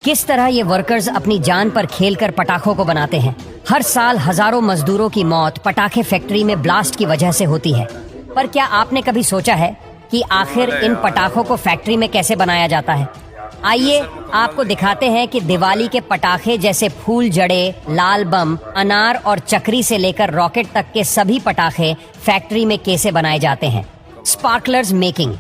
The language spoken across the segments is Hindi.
किस तरह ये वर्कर्स अपनी जान पर खेलकर पटाखों को बनाते हैं। हर साल हजारों मजदूरों की मौत पटाखे फैक्ट्री में ब्लास्ट की वजह से होती है। पर क्या आपने कभी सोचा है कि आखिर इन पटाखों को फैक्ट्री में कैसे बनाया जाता है? आइए आपको दिखाते हैं कि दिवाली के पटाखे जैसे फूल जड़े, लाल बम, अनार और चक्री से लेकर रॉकेट तक के सभी पटाखे फैक्ट्री में कैसे बनाए जाते हैं। Sparklers making.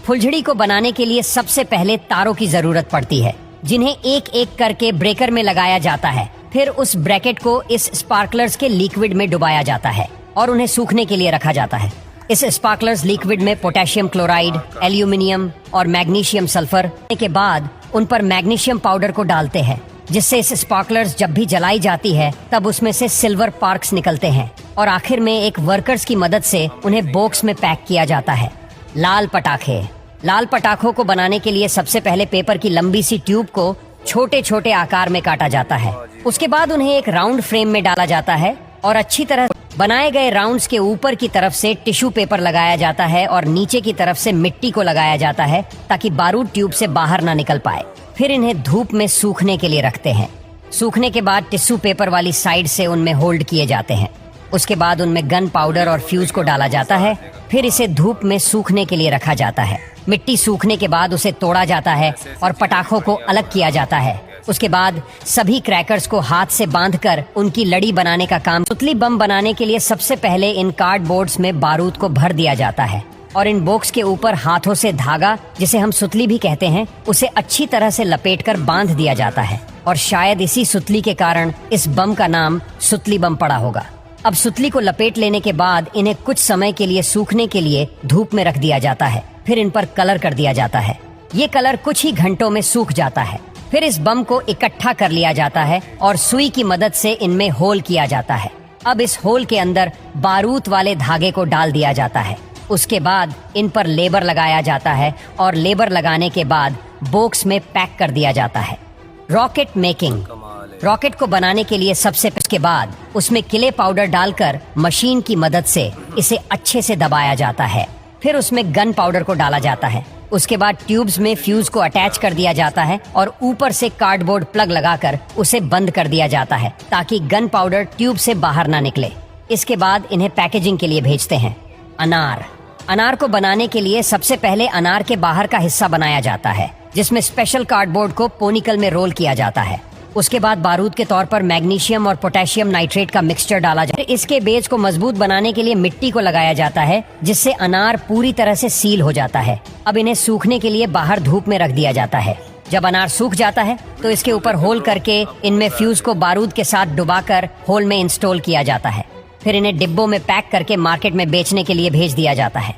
फुलझड़ी को बनाने के लिए सबसे पहले तारों की जरूरत पड़ती है, जिन्हें एक एक करके ब्रेकर में लगाया जाता है। फिर उस ब्रैकेट को इस स्पार्कलर्स के लिक्विड में डुबाया जाता है और उन्हें सूखने के लिए रखा जाता है। इस स्पार्कलर्स लिक्विड में पोटेशियम क्लोराइड, एल्यूमिनियम और मैग्नीशियम सल्फर के बाद उन पर मैग्नीशियम पाउडर को डालते हैं, जिससे इस स्पार्कलर्स जब भी जलाई जाती है तब उसमें से सिल्वर पार्क्स निकलते हैं और आखिर में एक वर्कर्स की मदद से उन्हें बॉक्स में पैक किया जाता है। लाल पटाखे। लाल पटाखों को बनाने के लिए सबसे पहले पेपर की लंबी सी ट्यूब को छोटे छोटे आकार में काटा जाता है। उसके बाद उन्हें एक राउंड फ्रेम में डाला जाता है और अच्छी तरह बनाए गए राउंड्स के ऊपर की तरफ से टिश्यू पेपर लगाया जाता है और नीचे की तरफ से मिट्टी को लगाया जाता है ताकि बारूद ट्यूब से बाहर ना निकल पाए। फिर इन्हें धूप में सूखने के लिए रखते हैं। सूखने के बाद टिश्यू पेपर वाली साइड से उनमें होल्ड किए जाते हैं। उसके बाद उनमें गन पाउडर और फ्यूज को डाला जाता है। फिर इसे धूप में सूखने के लिए रखा जाता है। मिट्टी सूखने के बाद उसे तोड़ा जाता है और पटाखों को अलग किया जाता है। उसके बाद सभी क्रैकर्स को हाथ से बांधकर उनकी लड़ी बनाने का काम। सुतली बम बनाने के लिए सबसे पहले इन कार्डबोर्ड्स में बारूद को भर दिया जाता है और इन बॉक्स के ऊपर हाथों से धागा, जिसे हम सुतली भी कहते हैं, उसे अच्छी तरह से लपेटकर बांध दिया जाता है और शायद इसी सुतली के कारण इस बम का नाम सुतली बम पड़ा होगा। अब सुतली को लपेट लेने के बाद इन्हें कुछ समय के लिए सूखने के लिए धूप में रख दिया जाता है। फिर इन पर कलर कर दिया जाता है। ये कलर कुछ ही घंटों में सूख जाता है। फिर इस बम को इकट्ठा कर लिया जाता है और सुई की मदद से इनमें होल किया जाता है। अब इस होल के अंदर बारूद वाले धागे को डाल दिया जाता है। उसके बाद इन पर लेबर लगाया जाता है और लेबर लगाने के बाद बॉक्स में पैक कर दिया जाता है। Rocket making. रॉकेट को बनाने के लिए सबसे के बाद उसमें किले पाउडर डालकर मशीन की मदद से इसे अच्छे से दबाया जाता है। फिर उसमें गन पाउडर को डाला जाता है। उसके बाद ट्यूब्स में फ्यूज को अटैच कर दिया जाता है और ऊपर से कार्डबोर्ड प्लग लगाकर उसे बंद कर दिया जाता है ताकि गन पाउडर ट्यूब से बाहर ना निकले। इसके बाद इन्हें पैकेजिंग के लिए भेजते हैं। अनार। अनार को बनाने के लिए सबसे पहले अनार के बाहर का हिस्सा बनाया जाता है, जिसमें स्पेशल कार्डबोर्ड को पोनिकल में रोल किया जाता है। उसके बाद बारूद के तौर पर मैग्नीशियम और पोटेशियम नाइट्रेट का मिक्सचर डाला जाता है। इसके बेस को मजबूत बनाने के लिए मिट्टी को लगाया जाता है, जिससे अनार पूरी तरह से सील हो जाता है। अब इन्हें सूखने के लिए बाहर धूप में रख दिया जाता है। जब अनार सूख जाता है तो इसके ऊपर होल करके इनमें फ्यूज को बारूद के साथ डुबाकर होल में इंस्टॉल किया जाता है। फिर इन्हें डिब्बों में पैक करके मार्केट में बेचने के लिए भेज दिया जाता है।